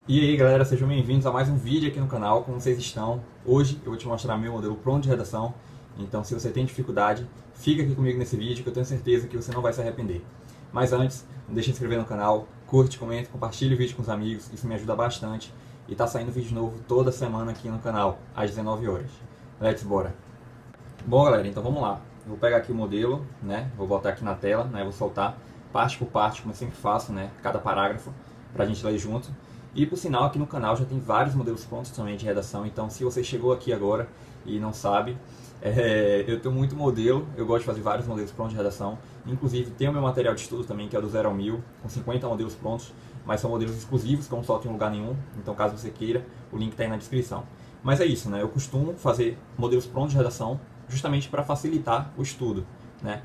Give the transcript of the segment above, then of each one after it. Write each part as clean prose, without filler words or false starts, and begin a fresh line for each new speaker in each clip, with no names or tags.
E aí galera, sejam bem-vindos a mais um vídeo aqui no canal. Como vocês estão? Hoje eu vou te mostrar meu modelo pronto de redação. Então se você tem dificuldade, fica aqui comigo nesse vídeo que eu tenho certeza que você não vai se arrepender. Mas antes, não deixe de se inscrever no canal, curte, comenta, compartilhe o vídeo com os amigos, isso me ajuda bastante. E tá saindo vídeo novo toda semana aqui no canal, às 19 horas. Let's bora! Bom galera, então vamos lá. Eu vou pegar aqui o modelo, né? Vou botar aqui na tela, né? Vou soltar parte por parte, como eu sempre faço, né? Cada parágrafo, pra gente ler junto. E por sinal, aqui no canal já tem vários modelos prontos também de redação, então se você chegou aqui agora e não sabe, eu tenho muito modelo, eu gosto de fazer vários modelos prontos de redação, inclusive tem o meu material de estudo também, que é do 0 ao 1000, com 50 modelos prontos, mas são modelos exclusivos, que eu não solto em lugar nenhum, então caso você queira, o link está aí na descrição. Mas é isso, né? Eu costumo fazer modelos prontos de redação justamente para facilitar o estudo, né?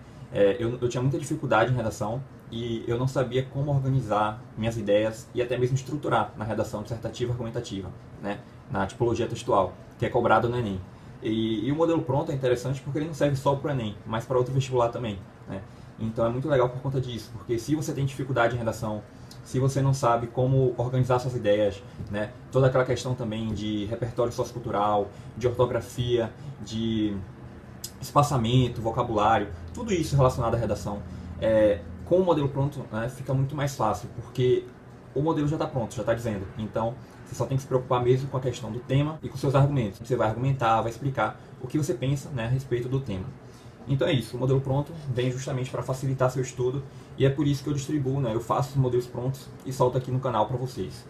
Eu tinha muita dificuldade em redação, e eu não sabia como organizar minhas ideias e até mesmo estruturar na redação dissertativa argumentativa, né, na tipologia textual, que é cobrado no Enem. E o modelo pronto é interessante porque ele não serve só para o Enem, mas para outro vestibular também, né? Então é muito legal por conta disso, porque se você tem dificuldade em redação, se você não sabe como organizar suas ideias, né, toda aquela questão também de repertório sociocultural, de ortografia, de espaçamento, vocabulário, tudo isso relacionado à redação, com o modelo pronto, né, fica muito mais fácil, porque o modelo já está pronto, já está dizendo. Então, você só tem que se preocupar mesmo com a questão do tema e com seus argumentos. Você vai argumentar, vai explicar o que você pensa, né, a respeito do tema. Então é isso, o modelo pronto vem justamente para facilitar seu estudo e é por isso que eu distribuo, né, eu faço os modelos prontos e solto aqui no canal para vocês.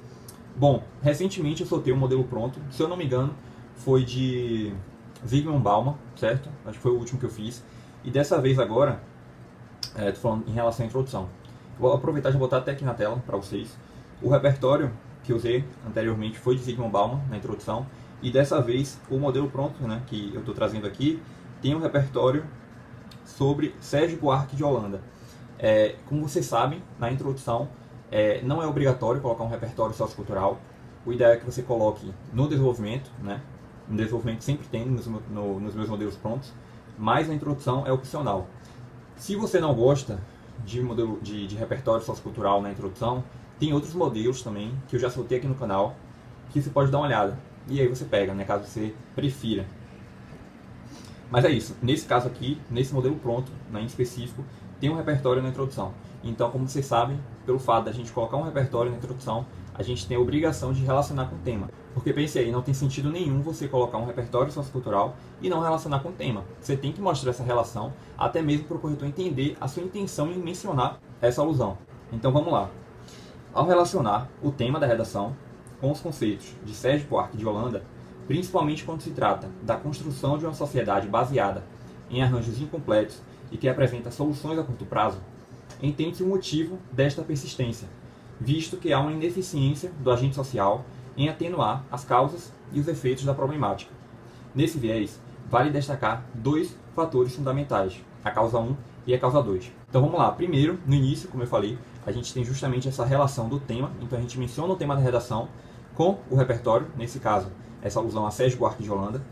Bom, recentemente eu soltei um modelo pronto, se eu não me engano, foi de Zygmunt Bauman, certo? Acho que foi o último que eu fiz. E dessa vez agora, tô falando em relação à introdução. Vou aproveitar e já botar até aqui na tela para vocês. O repertório que eu usei anteriormente foi de Zygmunt Bauman na introdução. E dessa vez o modelo pronto, né, que eu estou trazendo aqui, tem um repertório sobre Sérgio Buarque de Holanda. Como vocês sabem, na introdução não é obrigatório colocar um repertório sociocultural. O ideal é que você coloque no desenvolvimento, né? No desenvolvimento sempre tem nos meus modelos prontos, mas a introdução é opcional. Se você não gosta de modelo de repertório sociocultural na introdução, tem outros modelos também que eu já soltei aqui no canal que você pode dar uma olhada. E aí você pega, né, caso você prefira. Mas é isso. Nesse caso aqui, nesse modelo pronto, né, em específico, tem um repertório na introdução. Então, como vocês sabem, pelo fato da gente colocar um repertório na introdução, a gente tem a obrigação de relacionar com o tema. Porque pense aí, não tem sentido nenhum você colocar um repertório sociocultural e não relacionar com o tema. Você tem que mostrar essa relação, até mesmo para o corretor entender a sua intenção em mencionar essa alusão. Então vamos lá. Ao relacionar o tema da redação com os conceitos de Sérgio Buarque de Holanda, principalmente quando se trata da construção de uma sociedade baseada em arranjos incompletos e que apresenta soluções a curto prazo, entende-se o motivo desta persistência, visto que há uma ineficiência do agente social em atenuar as causas e os efeitos da problemática. Nesse viés, vale destacar dois fatores fundamentais, a causa 1 e a causa 2. Então vamos lá, primeiro, no início, como eu falei, a gente tem justamente essa relação do tema, então a gente menciona o tema da redação com o repertório, nesse caso, essa alusão a Sérgio Buarque de Holanda,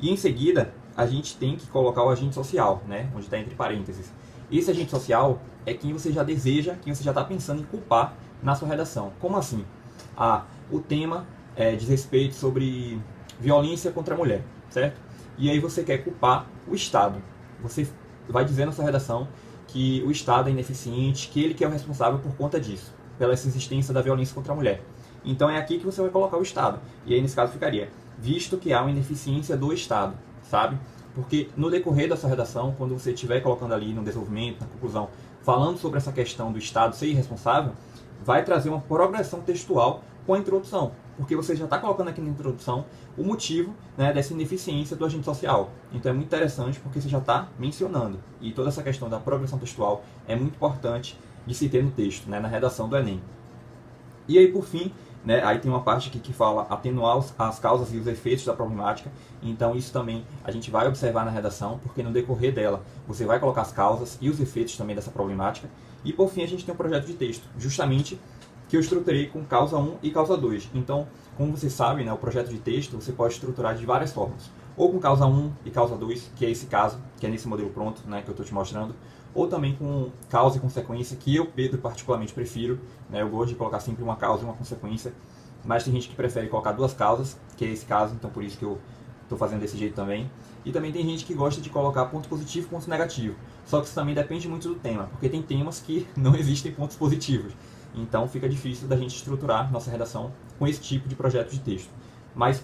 e em seguida a gente tem que colocar o agente social, né, onde está entre parênteses. Esse agente social é quem você já deseja, quem você já está pensando em culpar na sua redação. Como assim? O tema diz respeito sobre violência contra a mulher, certo? E aí você quer culpar o Estado. Você vai dizer na sua redação que o Estado é ineficiente, que ele que é o responsável por conta disso, pela existência da violência contra a mulher. Então é aqui que você vai colocar o Estado. E aí nesse caso ficaria, visto que há uma ineficiência do Estado, sabe? Porque no decorrer da sua redação, quando você estiver colocando ali no desenvolvimento, na conclusão, falando sobre essa questão do Estado ser irresponsável, vai trazer uma progressão textual com a introdução, porque você já está colocando aqui na introdução o motivo, né, dessa ineficiência do agente social. Então é muito interessante porque você já está mencionando. E toda essa questão da progressão textual é muito importante de se ter no texto, né, na redação do Enem. E aí, por fim, né, aí tem uma parte aqui que fala atenuar as causas e os efeitos da problemática. Então isso também a gente vai observar na redação, porque no decorrer dela você vai colocar as causas e os efeitos também dessa problemática. E por fim a gente tem um projeto de texto, justamente que eu estruturei com causa 1 e causa 2. Então, como vocês sabem, né, o projeto de texto você pode estruturar de várias formas. Ou com causa 1 e causa 2, que é esse caso, que é nesse modelo pronto, né, que eu estou te mostrando. Ou também com causa e consequência, que eu, Pedro, particularmente prefiro. Né, eu gosto de colocar sempre uma causa e uma consequência. mas tem gente que prefere colocar duas causas, que é esse caso, então por isso que eu estou fazendo desse jeito também. E também tem gente que gosta de colocar ponto positivo e ponto negativo, só que isso também depende muito do tema, porque tem temas que não existem pontos positivos, então fica difícil da gente estruturar nossa redação com esse tipo de projeto de texto. Mas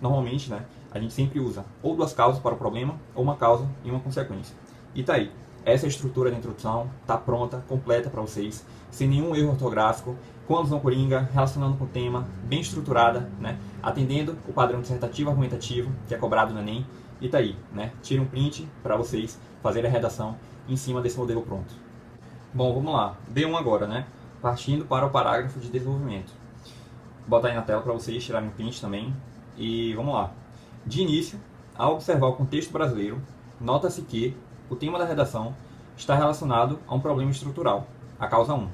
normalmente, né, a gente sempre usa ou duas causas para o problema, ou uma causa e uma consequência. E tá aí. Essa é a estrutura da introdução, tá pronta, completa para vocês, sem nenhum erro ortográfico, com alusão coringa, relacionando com o tema, bem estruturada, né, atendendo o padrão dissertativo argumentativo que é cobrado no Enem. E tá aí, né? Tira um print para vocês fazerem a redação em cima desse modelo pronto. Bom, vamos lá. D1 agora, né? Partindo para o parágrafo de desenvolvimento. Vou botar aí na tela para vocês tirarem um print também. E vamos lá. De início, ao observar o contexto brasileiro, nota-se que o tema da redação está relacionado a um problema estrutural, a causa 1.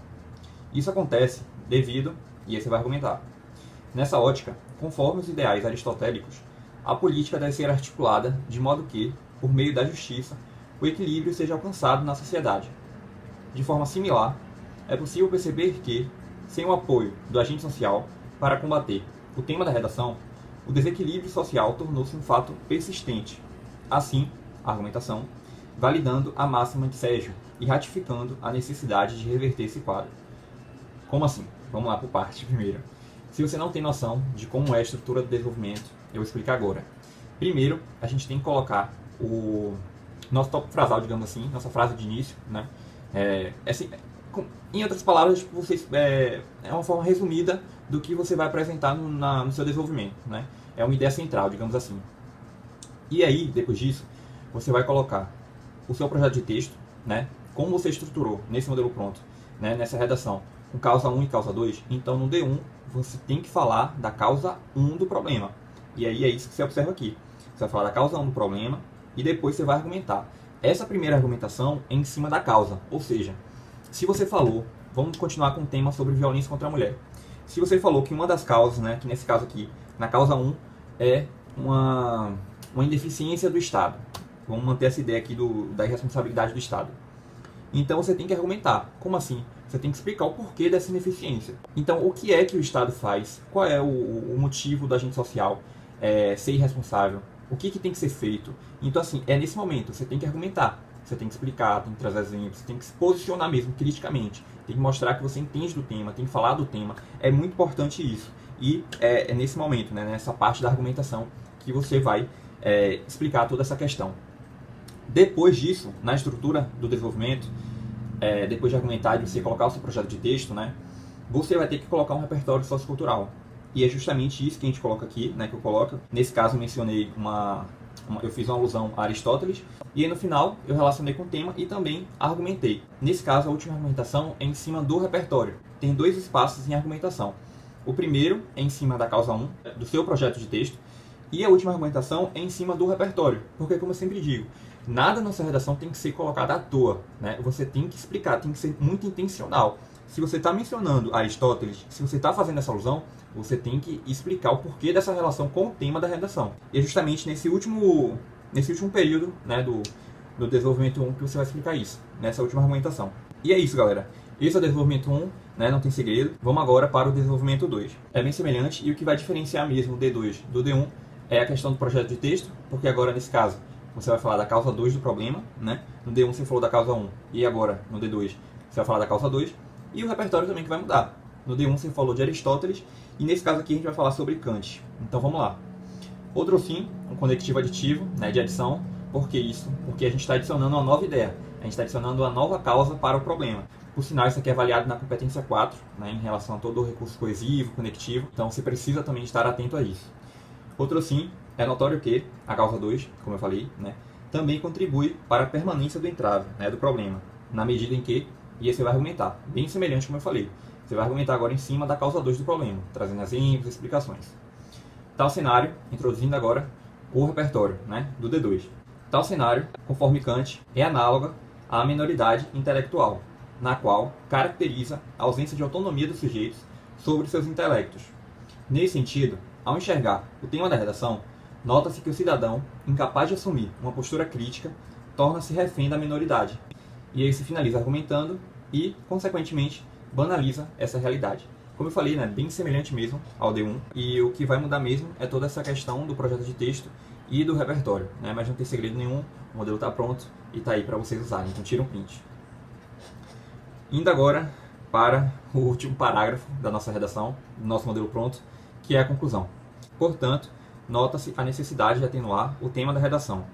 Isso acontece devido, e aí você vai argumentar. Nessa ótica, conforme os ideais aristotélicos, a política deve ser articulada de modo que, por meio da justiça, o equilíbrio seja alcançado na sociedade. De forma similar, é possível perceber que, sem o apoio do agente social para combater o tema da redação, o desequilíbrio social tornou-se um fato persistente. Assim, a argumentação, validando a máxima de Sérgio e ratificando a necessidade de reverter esse quadro. Como assim? Vamos lá por parte primeiro. Se você não tem noção de como é a estrutura do desenvolvimento, eu vou explicar agora. Primeiro, a gente tem que colocar o nosso tópico frasal, digamos assim, nossa frase de início, né? Em outras palavras, é uma forma resumida do que você vai apresentar no seu desenvolvimento, né? É uma ideia central, digamos assim. E aí, depois disso, você vai colocar o seu projeto de texto, né? Como você estruturou nesse modelo pronto, né? Nessa redação, com causa 1 e causa 2. Então, no D1, você tem que falar da causa 1 do problema. E aí é isso que você observa aqui. Você vai falar da causa 1 do problema e depois você vai argumentar. Essa primeira argumentação é em cima da causa, ou seja, se você falou, vamos continuar com o tema sobre violência contra a mulher. Se você falou que uma das causas, né, que nesse caso aqui, na causa 1, é uma ineficiência do Estado. Vamos manter essa ideia aqui da irresponsabilidade do Estado. Então você tem que argumentar. Como assim? Você tem que explicar o porquê dessa ineficiência. Então, o que é que o Estado faz? Qual é o motivo do agente social ser irresponsável? O que tem que ser feito? Então, assim, é nesse momento. Você tem que argumentar. Você tem que explicar, tem que trazer exemplos, tem que se posicionar mesmo criticamente. Tem que mostrar que você entende do tema, tem que falar do tema. É muito importante isso. E é nesse momento, né, nessa parte da argumentação, que você vai explicar toda essa questão. Depois disso, na estrutura do desenvolvimento, depois de argumentar e você colocar o seu projeto de texto, né, você vai ter que colocar um repertório sociocultural. E é justamente isso que a gente coloca aqui, né, que eu coloco. Nesse caso, eu mencionei eu fiz uma alusão a Aristóteles, e aí no final eu relacionei com o tema e também argumentei. Nesse caso, a última argumentação é em cima do repertório. Tem dois espaços em argumentação. O primeiro é em cima da causa 1, do seu projeto de texto, e a última argumentação é em cima do repertório. Porque, como eu sempre digo, nada na sua redação tem que ser colocado à toa, né? Você tem que explicar, tem que ser muito intencional. Se você está mencionando Aristóteles, se você está fazendo essa alusão, você tem que explicar o porquê dessa relação com o tema da redação. E é justamente nesse último período, né, do desenvolvimento 1 que você vai explicar isso, nessa última argumentação. E é isso, galera. Esse é o desenvolvimento 1, né, não tem segredo. Vamos agora para o desenvolvimento 2. É bem semelhante, e o que vai diferenciar mesmo o D2 do D1 é a questão do projeto de texto, porque agora, nesse caso, você vai falar da causa 2 do problema, né? No D1 você falou da causa 1, e agora, no D2, você vai falar da causa 2, e o repertório também que vai mudar. No D1 você falou de Aristóteles, e nesse caso aqui a gente vai falar sobre Kant. Então vamos lá. Outro sim, um conectivo aditivo, né, de adição. Por que isso? Porque a gente está adicionando uma nova ideia. A gente está adicionando uma nova causa para o problema. Por sinal, isso aqui é avaliado na competência 4, né, em relação a todo o recurso coesivo, conectivo. Então você precisa também estar atento a isso. Outro sim, é notório que a causa 2, como eu falei, né, também contribui para a permanência do entrave, né, do problema, na medida em que, e aí você vai argumentar, bem semelhante como eu falei, você vai argumentar agora em cima da causa 2 do problema, trazendo exemplos e explicações. Tal cenário, introduzindo agora o repertório, né, do D2. Tal cenário, conforme Kant, é análoga à minoridade intelectual, na qual caracteriza a ausência de autonomia dos sujeitos sobre seus intelectos. Nesse sentido, ao enxergar o tema da redação, nota-se que o cidadão, incapaz de assumir uma postura crítica, torna-se refém da minoridade. E aí se finaliza argumentando e, consequentemente, banaliza essa realidade. Como eu falei, né, bem semelhante mesmo ao D1, e o que vai mudar mesmo é toda essa questão do projeto de texto e do repertório, né, mas não tem segredo nenhum, o modelo está pronto e está aí para vocês usarem, então tira um print. Indo agora para o último parágrafo da nossa redação, do nosso modelo pronto, que é a conclusão. Portanto, nota-se a necessidade de atenuar o tema da redação.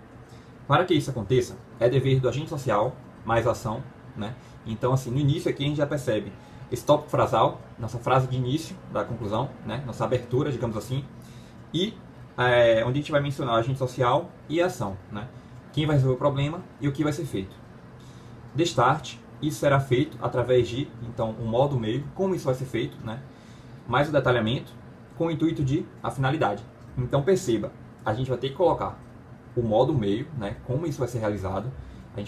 Para que isso aconteça, é dever do agente social mais ação, né? Então, assim, no início aqui a gente já percebe esse tópico frasal, nossa frase de início da conclusão, né? Nossa abertura, digamos assim, e onde a gente vai mencionar o agente social e a ação, né? Quem vai resolver o problema e o que vai ser feito. Destarte, isso será feito através de, então, o modo meio, como isso vai ser feito, né? Mais o detalhamento, com o intuito de a finalidade. Então, perceba, a gente vai ter que colocar o modo meio, né? Como isso vai ser realizado. A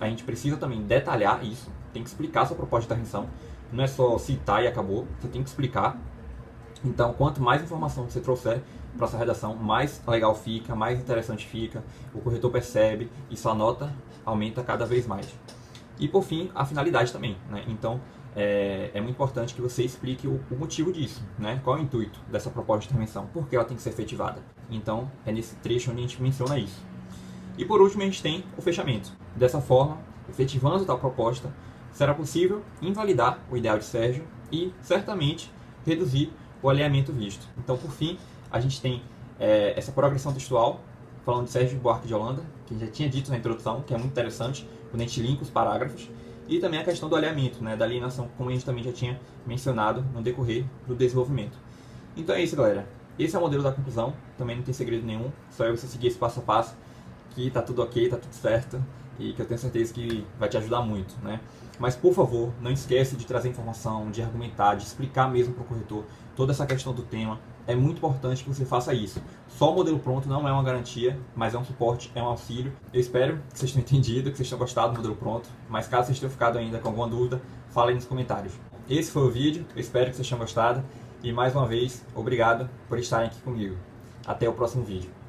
gente precisa também detalhar isso, tem que explicar sua proposta de intervenção. Não é só citar e acabou, você tem que explicar. Então, quanto mais informação você trouxer para essa redação, mais legal fica, mais interessante fica, o corretor percebe e sua nota aumenta cada vez mais. E, por fim, a finalidade também, né? Então, é muito importante que você explique o motivo disso, né? Qual é o intuito dessa proposta de intervenção, por que ela tem que ser efetivada. Então, é nesse trecho onde a gente menciona isso. E, por último, a gente tem o fechamento. Dessa forma, efetivando tal proposta, será possível invalidar o ideal de Sérgio e, certamente, reduzir o alinhamento visto. Então, por fim, a gente tem essa progressão textual, falando de Sérgio Buarque de Holanda, que já tinha dito na introdução, que é muito interessante, quando a gente linka os parágrafos, e também a questão do alinhamento, né, da alienação, como a gente também já tinha mencionado no decorrer do desenvolvimento. Então é isso, galera. Esse é o modelo da conclusão, também não tem segredo nenhum, só é você seguir esse passo a passo, que tá tudo ok, tá tudo certo, e que eu tenho certeza que vai te ajudar muito, né? Mas, por favor, não esquece de trazer informação, de argumentar, de explicar mesmo para o corretor toda essa questão do tema. É muito importante que você faça isso. Só o modelo pronto não é uma garantia, mas é um suporte, é um auxílio. Eu espero que vocês tenham entendido, que vocês tenham gostado do modelo pronto. Mas caso vocês tenham ficado ainda com alguma dúvida, falem nos comentários. Esse foi o vídeo, eu espero que vocês tenham gostado. E mais uma vez, obrigado por estarem aqui comigo. Até o próximo vídeo.